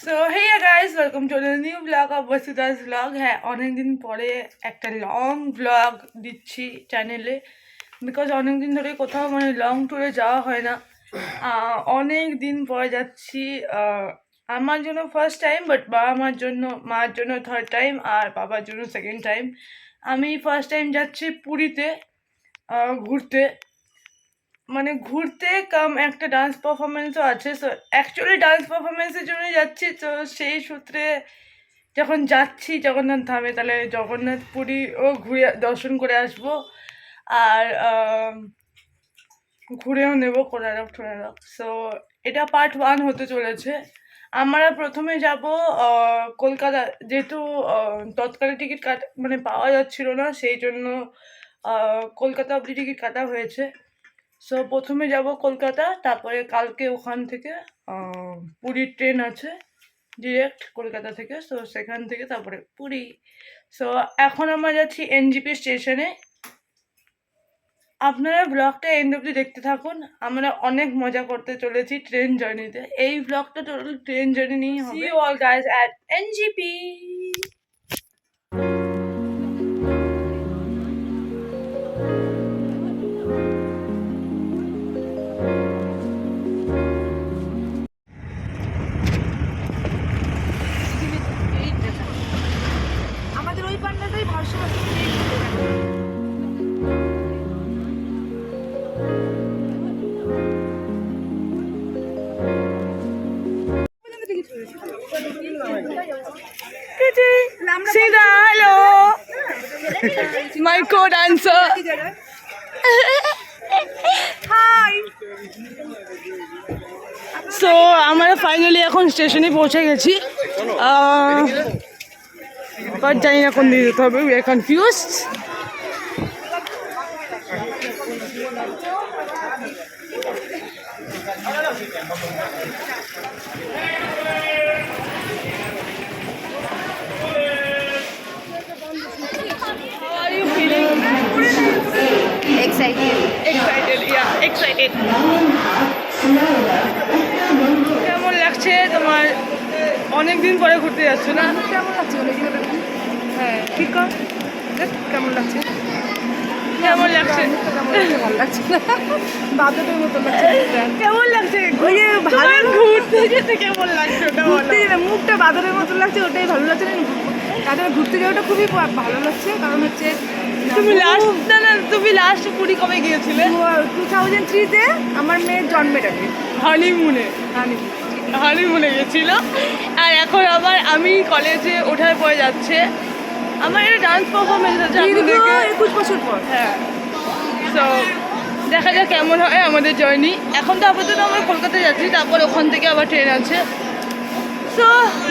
So hey guys, welcome to the new vlog of Basudas vlog. হ্যাঁ, অনেকদিন পরে একটা লং ব্লগ দিচ্ছি চ্যানেলে, বিকজ অনেকদিন ধরে কোথাও লং ট্যুরে যাওয়া হয় না। অনেক দিন পরে যাচ্ছি। আমার জন্য ফার্স্ট টাইম, বাট বাবা মার জন্য থার্ড টাইম, আর বাবার জন্য সেকেন্ড টাইম। আমি ফার্স্ট টাইম যাচ্ছি পুরীতে ঘুরতে। ঘুরতে কাম একটা ডান্স পারফরমেন্সও আছে। সো অ্যাকচুয়ালি ডান্স পারফরমেন্সের জন্য যাচ্ছি। তো সেই সূত্রে যখন যাচ্ছি জগন্নাথ ধামে, তাহলে জগন্নাথ পুরীও ঘুরে দর্শন করে আসবো, আর ঘুরেও নেবো কোনারক টোনারক। সো এটা পার্ট 1 হতে চলেছে। আমরা প্রথমে যাব কলকাতা, যেহেতু তৎকালে টিকিট পাওয়া যাচ্ছিল না, সেই জন্য কলকাতা অবধি টিকিট কাটা হয়েছে। সো প্রথমে যাব কলকাতা, তারপরে কালকে ওখান থেকে পুরীর ট্রেন আছে ডিরেক্ট কলকাতা থেকে। সো সেখান থেকে তারপরে পুরী। সো এখন আমরা যাচ্ছি এনজিপি স্টেশনে। আপনারা ব্লগটা এন্ড অবধি দেখতে থাকুন। আমরা অনেক মজা করতে চলেছি ট্রেন জার্নিতে। এই ব্লগটা টোটাল ট্রেন জার্নি নিয়েই হবে। See you all guys at NGP. আমাদের ওই পান্ডাটাই ভারসাম্য Sida, hello. My co-dancer. Hi. So আমরা ফাইনালি এখন স্টেশনে পৌঁছে গেছি, বাট জানি না কোন দিকে যেতে হবে। We are confused. Excited. কেমন লাগছে তোমার? অনেক দিন পরে ঘুরতে যাচ্ছ না? কেমন লাগছে? হ্যাঁ, ঠিক কর। কেমন লাগছে? কেমন লাগছে? ভালো লাগছে না, বাদরের মতো লাগছে। কেমন লাগছে? ওই যে ভালো ঘুরতে যেতে কেমন লাগছে ওটা বলো। ঘুরতে গেলে মুখটা বাদরের মতো লাগছে, ওটাই ভালো লাগছে না। তাদের ঘুরতে যাওয়াটা খুবই ভালো লাগছে, কারণ হচ্ছে তুমি লাস্ট পুরী কবে গিয়েছিলে? 2003-তে আমার মেয়ের জন্মের আগে হানিমুনে গেছিল। আর এখন আবার আমি কলেজে ওঠার পরে যাচ্ছে। আমার একটা ডান্স পারফরমেন্স আছে 21 বছর পর। হ্যাঁ, তো দেখা যাক কেমন হয় আমাদের জার্নি। এখন তো আপাতত আমরা কলকাতায় যাচ্ছি, তারপর ওখান থেকে আবার ট্রেন আছে। সো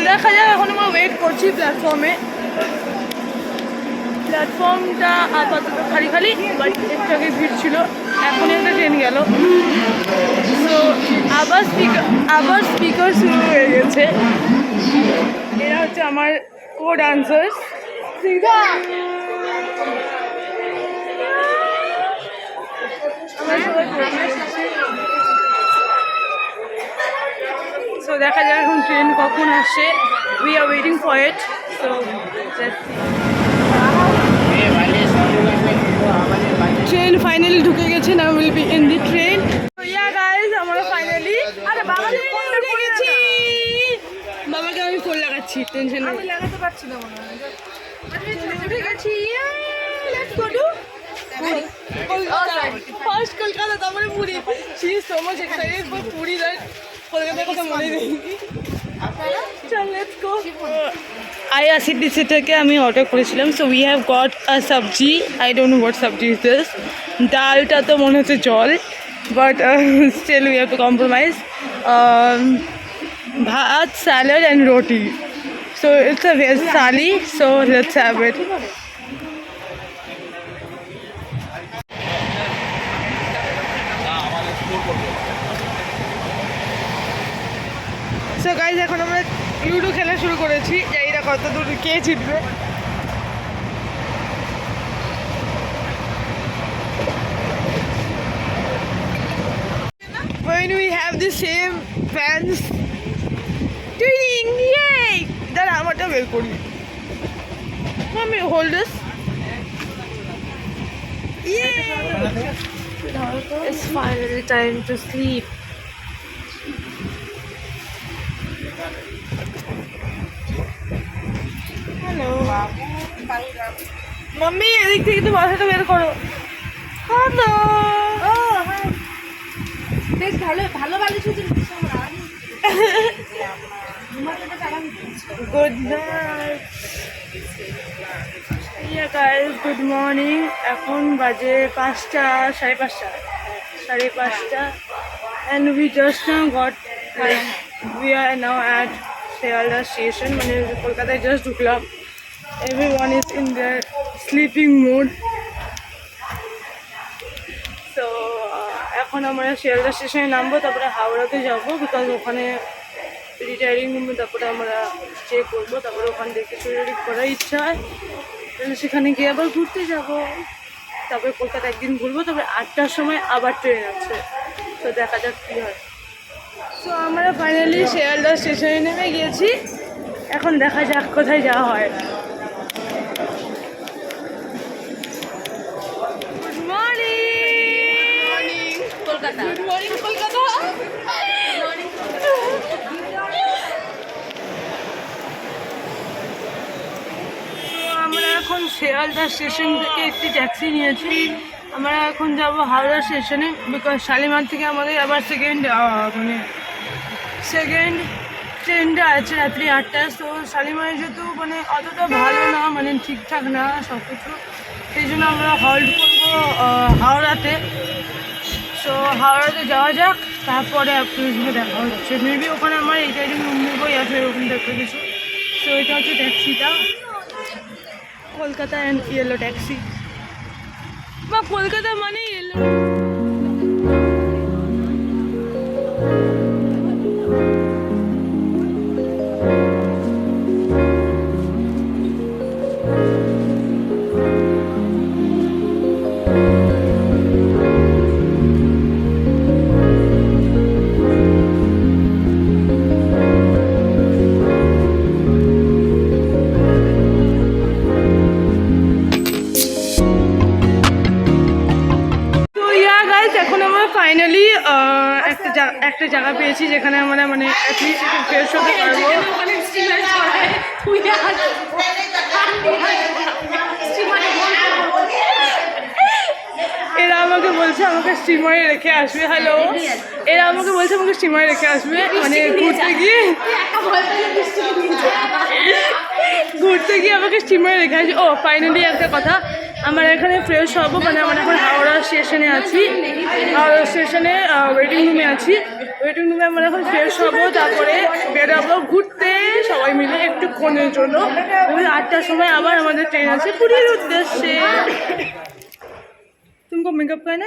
দেখা যাক, এখন আমরা ওয়েট করছি প্ল্যাটফর্মে। প্ল্যাটফর্মটা আপাতত খালি, বাট একটু আগে ভিড় ছিল। এখন একটা ট্রেন গেল। সো আবার স্পিকার শুরু হয়ে গেছে। এরা হচ্ছে আমার কো ডান্সার্স। সো দেখা যাক এখন ট্রেন কখন আসে। We are waiting for it. So train finally ঢুকে গেছে। Now will be in the train. So yeah guys, আমরা ফাইনালি উঠে গেছি। বাবাকে আমি ফোন লাগাচ্ছি, টেনশন নেই। আমি লাগাতে পারছি না মনে হয়। উঠে গেছি। Let's go to first Kolkata, তারপরে Puri. She is so much excited for Puri that কলকাতার কথা মনে নেই। চল লেটস গো। আইআরসিটিসি থেকে আমি অর্ডার করেছিলাম। So we have got a sabzi. I don't know what sabzi is this. ডালটা তো মনে হচ্ছে জল, but still we have to compromise. Bhat, salad and roti. So it's a veg thali, so let's have it. So guys, এখন আমরা ludo খেলা শুরু করেছি। জানি না কত দূর কে জিতবে। When we have the same fans. Twinning! বের করি। আমি hold this. It's finally time to sleep. Hello mummy, এদিক থেকে তো বাসাটা বের করো। হ্যালো, বেশ ভালো ভালো বালিশ হয়েছে। Good night. Guys good morning. এখন বাজে 5টা, 5:30 and we just now got we are now at Sealdah station, মানে কলকাতায় জাস্ট ঢুকলাম। everyone is in their sleeping mood. তো এখন আমরা শিয়ালদা স্টেশনে নামবো, তারপরে হাওড়াতে যাবো, বিকজ ওখানে রিটায়ারিং রুমে তারপরে আমরা স্টে করবো, তারপরে ওখান থেকে কিছু করার ইচ্ছা হয়, তাহলে সেখানে গিয়ে আবার ঘুরতে যাব। তারপরে কলকাতা একদিন ঘুরবো, তারপরে 8টার সময় আবার ট্রেন আছে, তো দেখা যাক কী হয়। তো আমরা ফাইনালি শিয়ালদা স্টেশনে নেমে গিয়েছি, এখন দেখা যাক কোথায় যাওয়া হয়। Good morning Kolkata. Good morning Kolkata. আমরা এখন শিয়ালদা স্টেশন থেকে একটি ট্যাক্সি নিয়েছি, আমরা এখন যাব হাওড়া স্টেশনে, বিকজ শালিমার থেকে আমাদের আবার সেকেন্ড ট্রেনটা আছে রাত্রি 8টায়। তো শালিমার যেহেতু মানে অতটা ভালো না, মানে ঠিকঠাক না সব কিছু, সেই জন্য আমরা হল্ট করবো হাওড়াতে। সো হাওড়াতে যাওয়া যাক, তারপরে আপনার সঙ্গে দেখা হচ্ছে। মেবি ওখানে আমার এই টাইম রুম নেবই আছে ওখান থেকে কিছু। সো এটা হচ্ছে ট্যাক্সিটা, কলকাতা অ্যান্ড ইয়েলো ট্যাক্সি, বা কলকাতা মানে ইয়েলো। ফাইনালি একটা জায়গা পেয়েছি যেখানে আমরা মানে অ্যাটলিস্ট একটু ফ্রেশ হতে পারবো। এরা আমাকে বলছে আমাকে স্টিমারে রেখে আসবে। হ্যালো, এরা আমাকে বলছে আমাকে স্টিমারে রেখে আসবে, মানে ঘুরতে গিয়ে আমাকে স্টিমারে রেখে আসবে। ও ফাইনালি একটা কথা, আমার এখানে ফ্রেশ হবো, মানে আমরা এখন হাওড়া স্টেশনে আছি, হাওড়া স্টেশনে ওয়েটিং রুমে আছি। ওয়েটিং রুমে আমরা এখন ফ্রেশ হবো, তারপরে বেরোবো ঘুরতে সবাই মিলে একটুক্ষণের জন্য। 8টার সময় আবার আমাদের ট্রেন আছে পুরীর উদ্দেশ্যে। তুমি মেকআপ খায়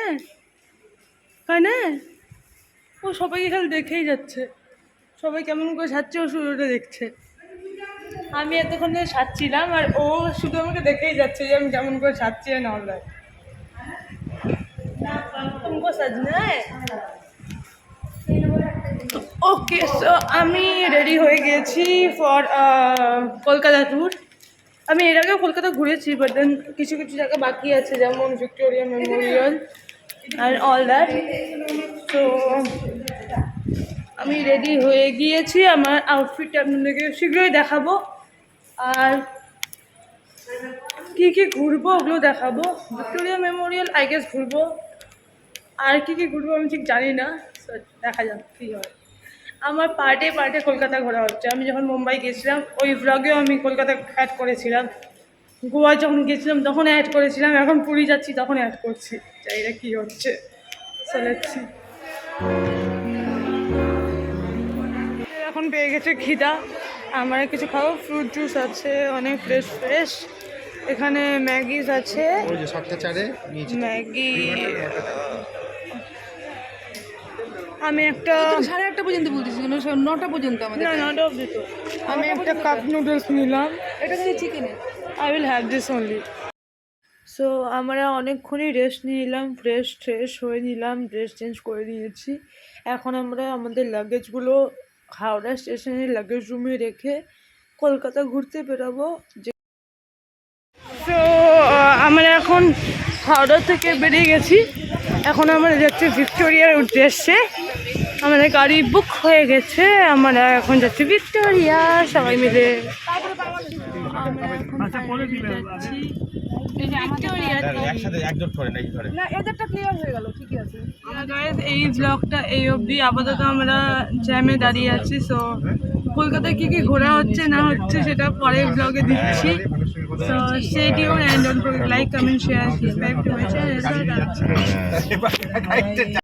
না ও সবাইকে খালি দেখেই যাচ্ছে, সবাই কেমন করে সাজছে ও শুধু ওটা দেখছে। আমি এতক্ষণ ধরে সাজছিলাম আর ও শুধু আমাকে দেখেই যাচ্ছে যে আমি কেমন করে সাজছি না অনলাইন। तुमको सजना है? ওকে, সো আমি রেডি হয়ে গেছি ফর কলকাতা ট্যুর। আমি এর আগেও কলকাতা ঘুরেছি, বাট দেন কিছু কিছু জায়গা বাকি আছে, যেমন Victoria Memorial and all that. তো আমি রেডি হয়ে গিয়েছি, আমার আউটফিটটা আপনাদেরকে শীঘ্রই দেখাবো, আর কী কী ঘুরবো ওগুলো দেখাবো। ভিক্টোরিয়া মেমোরিয়াল আই গেস ঘুরবো, আর কী কী ঘুরবো আমি ঠিক জানি না, দেখা যাক কী হয়। আমার পার্টে কলকাতা ঘোরা হচ্ছে। আমি যখন মুম্বাই গেছিলাম ওই ব্লগেও আমি কলকাতা অ্যাড করেছিলাম, গোয়া যখন গেছিলাম তখন অ্যাড করেছিলাম, এখন পুরী যাচ্ছি তখন অ্যাড করছি। এটা কী হচ্ছে চলেছি। এখন পেয়ে গেছে খিদা, আমার কিছু খাবো। ফ্রুট জুস আছে অনেক ফ্রেশ, এখানে ম্যাগিস আছে, ম্যাগি। আমি একটা 8:30 পর্যন্ত বলতেছি, 9টা পর্যন্ত আমাদের। না 9টা অবধি তো। আমি একটা কাপ নুডলস নিলাম, এটা কিন্তু চিকেনের। I will have this only. So আমরা অনেকক্ষণই রেস্ট নিলাম, ফ্রেশ হয়ে নিলাম, ড্রেস চেঞ্জ করে নিয়েছি। এখন আমরা আমাদের লাগেজগুলো হাওড়া স্টেশনের লাগেজ রুমে রেখে কলকাতা ঘুরতে বেরোবো। তো আমরা এখন হাওড়া থেকে বেরিয়ে গেছি, এখন আমরা যাচ্ছি ভিক্টোরিয়ার উদ্দেশ্যে। আমাদের গাড়ি বুক হয়ে গেছে, আমরা এখন যাচ্ছি ভিক্টোরিয়া সবাই মিলে। আমরা এখন যাচ্ছি এই ব্লগটা এই অবধি। আপাতত আমরা জ্যামে দাঁড়িয়ে আছি। সো কলকাতায় কি কি ঘোরা হচ্ছে না হচ্ছে সেটা পরের ব্লগে দিচ্ছি। So stay tuned and don't forget like, comment, share, subscribe to my channel.